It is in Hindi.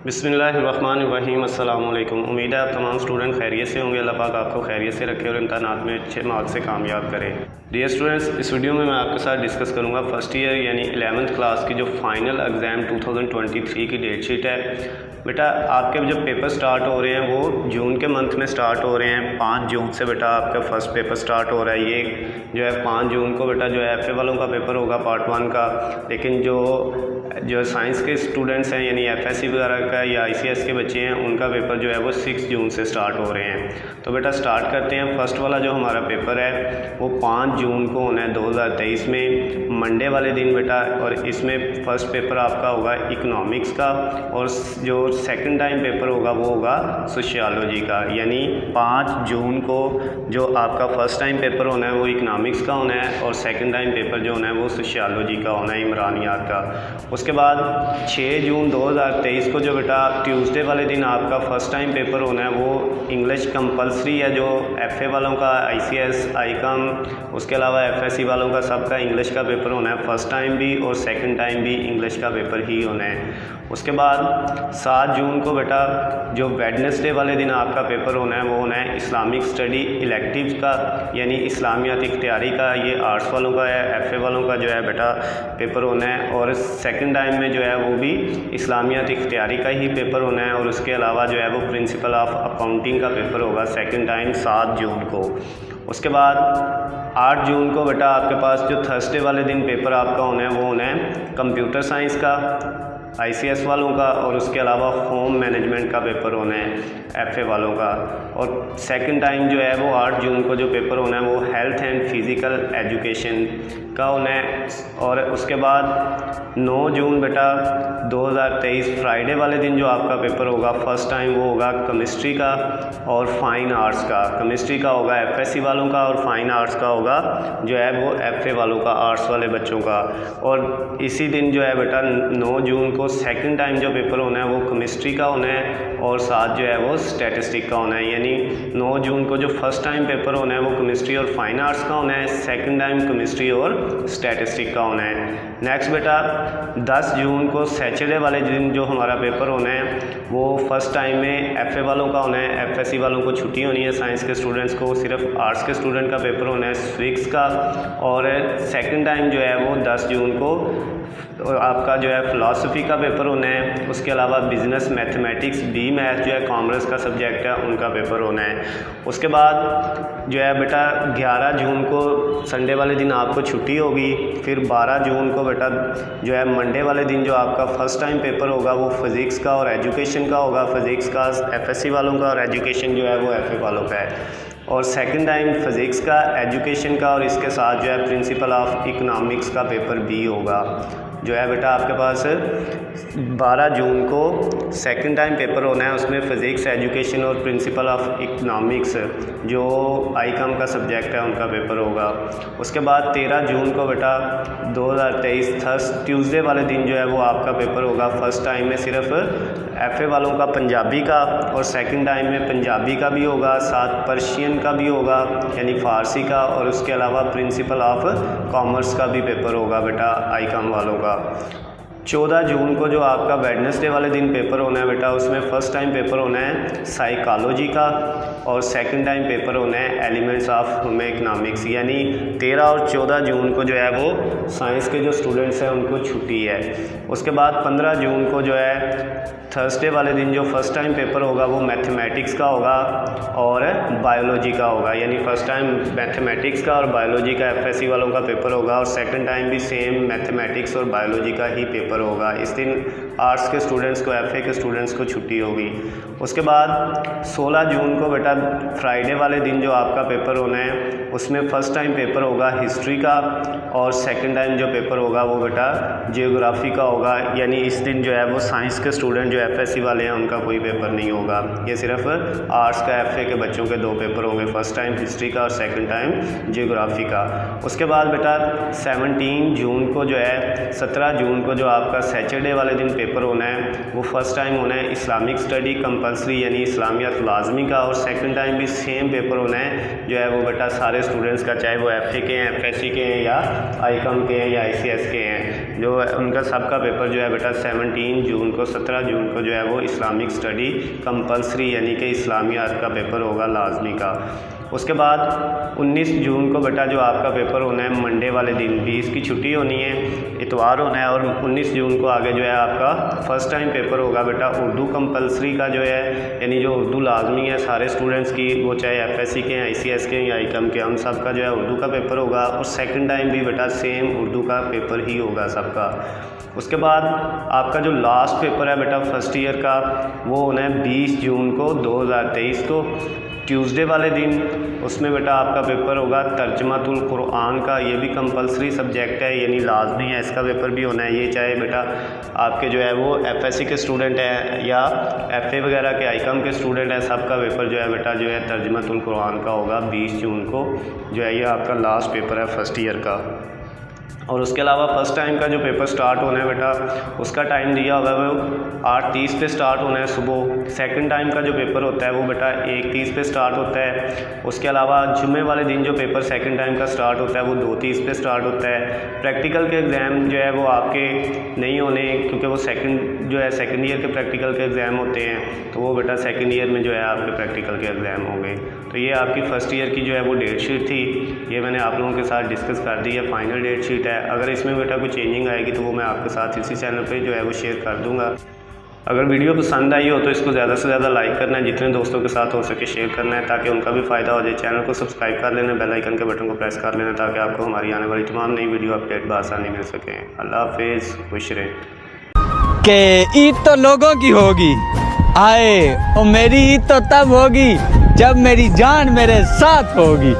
बिस्मिल्लाहिर्रहमानिर्रहीम। अस्सलाम वालेकुम। उम्मीद है आप तमाम स्टूडेंट खैरियत से होंगे। अल्लाह पाक आपको खैरियत से रखे और इम्तहानात में अच्छे मार्क्स से कामयाब करे। डियर स्टूडेंट्स, इस वीडियो में मैं आपके साथ डिस्कस करूंगा फर्स्ट ईयर यानी 11th क्लास की जो फाइनल एग्ज़ाम 2023 की डेट शीट है। बेटा आपके जब पेपर स्टार्ट हो रहे हैं वो जून के मंथ में स्टार्ट हो रहे हैं। 5 जून से बेटा आपका फ़र्स्ट पेपर स्टार्ट हो रहा है। ये जो है 5 जून को बेटा जो है FA वालों का पेपर होगा पार्ट 1 का। लेकिन जो साइंस के स्टूडेंट्स हैं यानी FSC वगैरह का या ICS के बच्चे हैं उनका पेपर जो है वो 6 जून से स्टार्ट हो रहे हैं। तो बेटा स्टार्ट करते हैं। फर्स्ट वाला जो हमारा पेपर है वो 5 जून को होना है 2023 में, मंडे वाले दिन बेटा। और इसमें फ़र्स्ट पेपर आपका होगा इकोनॉमिक्स का और जो सेकंड टाइम पेपर होगा वो होगा सोशियोलॉजी का। यानी 5 जून को जो आपका फ़र्स्ट टाइम पेपर होना है वो इकोनॉमिक्स का होना है और सेकंड टाइम पेपर जो होना है वो सोशियोलॉजी का होना है, इमरानियात का। उसके बाद 6 जून 2023 को जो बेटा ट्यूसडे वाले दिन आपका फ़र्स्ट टाइम पेपर होना है वो इंग्लिश कंपलसरी है। जो FA वालों का, ICS, ICOM, उसके अलावा FSC वालों का सबका इंग्लिश का पेपर होना है फ़र्स्ट टाइम भी और सेकंड टाइम भी इंग्लिश का पेपर ही होना है। उसके बाद 7 जून को बेटा जो वेडनेसडे वाले दिन आपका पेपर होना है वो होना है इस्लामिक स्टडी इलेक्टिव्स का यानी इस्लामियात इख्तियारी का। ये आर्ट्स वालों का है, FA वालों का जो है बेटा पेपर होना है। और सेकंड टाइम में जो है वो भी इस्लामियात इख्तियारी का ही पेपर होना है। और उसके अलावा जो है वो प्रिंसिपल ऑफ अकाउंटिंग का पेपर होगा सेकंड टाइम 7 जून को। उसके बाद 8 जून को बेटा आपके पास जो थर्सडे वाले दिन पेपर आपका होना है वो होना है कंप्यूटर साइंस का ICS वालों का। और उसके अलावा होम मैनेजमेंट का पेपर होना है FA वालों का। और सेकंड टाइम जो है वो 8 जून को जो पेपर होना है वो हेल्थ एंड फिज़िकल एजुकेशन का होना है। और उसके बाद 9 जून बेटा 2023 फ्राइडे वाले दिन जो आपका पेपर होगा फ़र्स्ट टाइम वो होगा केमिस्ट्री का और फाइन आर्ट्स का। केमिस्ट्री का होगा FSC वालों का और फाइन आर्ट्स का होगा जो है वो FA वालों का, आर्ट्स वाले बच्चों का। और इसी दिन जो है बेटा 9 जून को सेकंड टाइम जो पेपर होना है वो केमिस्ट्री का होना है और साथ जो है वो स्टैटिस्टिक का होना है। यानी 9 जून को जो फर्स्ट टाइम पेपर होना है वो केमिस्ट्री और फाइन आर्ट्स का होना है, सेकंड टाइम केमिस्ट्री और स्टैटिस्टिक का होना है। नेक्स्ट बेटा 10 जून को सैटरडे वाले दिन जो हमारा पेपर होना है वो फर्स्ट टाइम में FA वालों का होना है। FSC वालों को छुट्टी होनी है, साइंस के स्टूडेंट्स को सिर्फ आर्ट्स के स्टूडेंट का पेपर होना है स्विक्स का। और सेकंड टाइम जो है वो 10 जून को आपका जो है फ़िलासफ़ी का पेपर होना है। उसके अलावा बिज़नेस, मैथमेटिक्स, B मैथ जो है कॉमर्स का सब्जेक्ट है उनका पेपर होना है। उसके बाद जो है बेटा 11 जून को संडे वाले दिन आपको छुट्टी होगी। फिर 12 जून को बेटा जो है मंडे वाले दिन जो आपका फ़र्स्ट टाइम पेपर होगा वो फ़िज़िक्स का और एजुकेशन का होगा। फ़िज़िक्स का FSC वालों का और एजुकेशन जो है वो FA वालों का है। और सेकंड टाइम फ़िज़िक्स का, एजुकेशन का और इसके साथ जो है प्रिंसिपल ऑफ इकोनॉमिक्स का पेपर भी होगा। जो है बेटा आपके पास 12 जून को सेकंड टाइम पेपर होना है, उसमें फ़िज़िक्स, एजुकेशन और प्रिंसिपल ऑफ इकोनॉमिक्स जो ICOM का सब्जेक्ट है उनका पेपर होगा। उसके बाद 13 जून को बेटा 2023 ट्यूसडे वाले दिन जो है वो आपका पेपर होगा फ़र्स्ट टाइम में सिर्फ FA वालों का पंजाबी का और सेकंड टाइम में पंजाबी का भी होगा, साथ पर्शियन का भी होगा यानी फ़ारसी का। और उसके अलावा प्रिंसिपल ऑफ कॉमर्स का भी पेपर होगा बेटा ICOM वालों का। 14 जून को जो आपका वेडनेसडे वाले दिन पेपर होना है बेटा उसमें फ़र्स्ट टाइम पेपर होना है साइकोलॉजी का और सेकंड टाइम पेपर होना है एलिमेंट्स ऑफ ह्यूमन इकोनॉमिक्स। यानी 13 और 14 जून को जो है वो साइंस के जो स्टूडेंट्स हैं उनको छुट्टी है। उसके बाद 15 जून को जो है थर्सडे वाले दिन जो फर्स्ट टाइम पेपर होगा वो मैथमेटिक्स का होगा और बायोलॉजी का होगा। यानी फ़र्स्ट टाइम मैथमेटिक्स का और बायोलॉजी का FSC वालों का पेपर होगा और सेकंड टाइम भी सेम मैथमेटिक्स और बायोलॉजी का ही पेपर होगा। इस दिन आर्ट्स के स्टूडेंट्स को, FA के स्टूडेंट्स को छुट्टी होगी। उसके बाद 16 जून को बेटा फ्राइडे वाले दिन जो आपका पेपर होना है उसमें फ़र्स्ट टाइम पेपर होगा हिस्ट्री का और सेकंड टाइम जो पेपर होगा वो बेटा जियोग्राफी का होगा। यानी इस दिन जो है वो साइंस के स्टूडेंट जो FSC वाले हैं उनका कोई पेपर नहीं होगा। ये सिर्फ आर्ट्स का FA के बच्चों के 2 पेपर होंगे, फ़र्स्ट टाइम हिस्ट्री का और सेकंड टाइम जियोग्राफी का। उसके बाद बेटा 17 जून को जो है 17 जून को जो आपका सैटरडे वाले दिन पेपर होना है वो फर्स्ट टाइम होना है इस्लामिक स्टडी कंपलसरी यानी इस्लामियात लाजमी का और सेकंड टाइम भी सेम पेपर होना है जो है वो बेटा सारे स्टूडेंट्स का, चाहे वो FA के हैं, FSC के हैं या ICOM के हैं या ICS के हैं। जो उनका सबका पेपर जो है बेटा 17 जून को 17 जून को जो है वो इस्लामिक स्टडी कंपलसरी यानी कि इस्लामियात का पेपर होगा लाजमी का। उसके बाद 19 जून को बेटा जो आपका पेपर होना है मंडे वाले दिन, 20 की छुट्टी होनी है, इतवार होना है। और 19 जून को आगे जो है आपका फ़र्स्ट टाइम पेपर होगा बेटा उर्दू कंपलसरी का जो है, यानी जो उर्दू लाजमी है सारे स्टूडेंट्स की, वो चाहे FSC के हैं, ICS के हैं या ICOM के, हम सब का जो है उर्दू का पेपर होगा। और सेकंड टाइम भी बेटा सेम उर्दू का पेपर ही होगा सबका। उसके बाद आपका जो लास्ट पेपर है बेटा फर्स्ट ईयर का वो होना है 20 जून को 2023 को ट्यूसडे वाले दिन। उसमें बेटा आपका पेपर होगा तर्जमातुल कुरान का, ये भी कंपलसरी सब्जेक्ट है यानी लाजमी है, इसका पेपर भी होना है। ये चाहे बेटा आपके जो है वो FSC के स्टूडेंट हैं या FA वगैरह के ICOM के स्टूडेंट हैं, सबका पेपर जो है बेटा जो है तर्जमातुल कुरान का होगा 20 जून को जो है ये आपका लास्ट पेपर है फर्स्ट ईयर का। और उसके अलावा फ़र्स्ट टाइम का जो पेपर स्टार्ट होना है बेटा उसका टाइम दिया हुआ है वो 8:30 पे स्टार्ट होना है सुबह। सेकंड टाइम का जो पेपर होता है वो बेटा 1:30 पे स्टार्ट होता है। उसके अलावा जुम्मे वाले दिन जो पेपर सेकंड टाइम का स्टार्ट होता है वो 2:30 पे स्टार्ट होता है। प्रैक्टिकल के एग्ज़ाम जो है वो आपके नहीं होने, क्योंकि वो सेकंड ईयर के प्रैक्टिकल के एग्ज़ाम होते हैं, तो वो बेटा सेकंड ईयर में जो है आपके प्रैक्टिकल के एग्ज़ाम होंगे। तो ये आपकी फ़र्स्ट ईयर की जो है वो डेट शीट थी, ये मैंने आप लोगों के साथ डिस्कस कर दी है, फाइनल डेट शीट है। अगर इसमें बेटा कोई चेंजिंग आएगी तो वो मैं आपके साथ इसी चैनल पे जो है वो शेयर कर दूंगा। अगर वीडियो पसंद आई हो तो इसको ज़्यादा से ज़्यादा लाइक करना है, जितने दोस्तों के साथ हो सके शेयर करना है ताकि उनका भी फ़ायदा हो जाए। चैनल को सब्सक्राइब कर लेना, बेल आइकन के बटन को प्रेस कर लेना ताकि आपको हमारी आने वाली तमाम नई वीडियो अपडेट बआसानी मिल सकें। अल्लाह हाफिज़, खुश रहें। कि ईद तो लोगों की होगी आए और मेरी ईद तो तब होगी जब मेरी जान मेरे साथ होगी।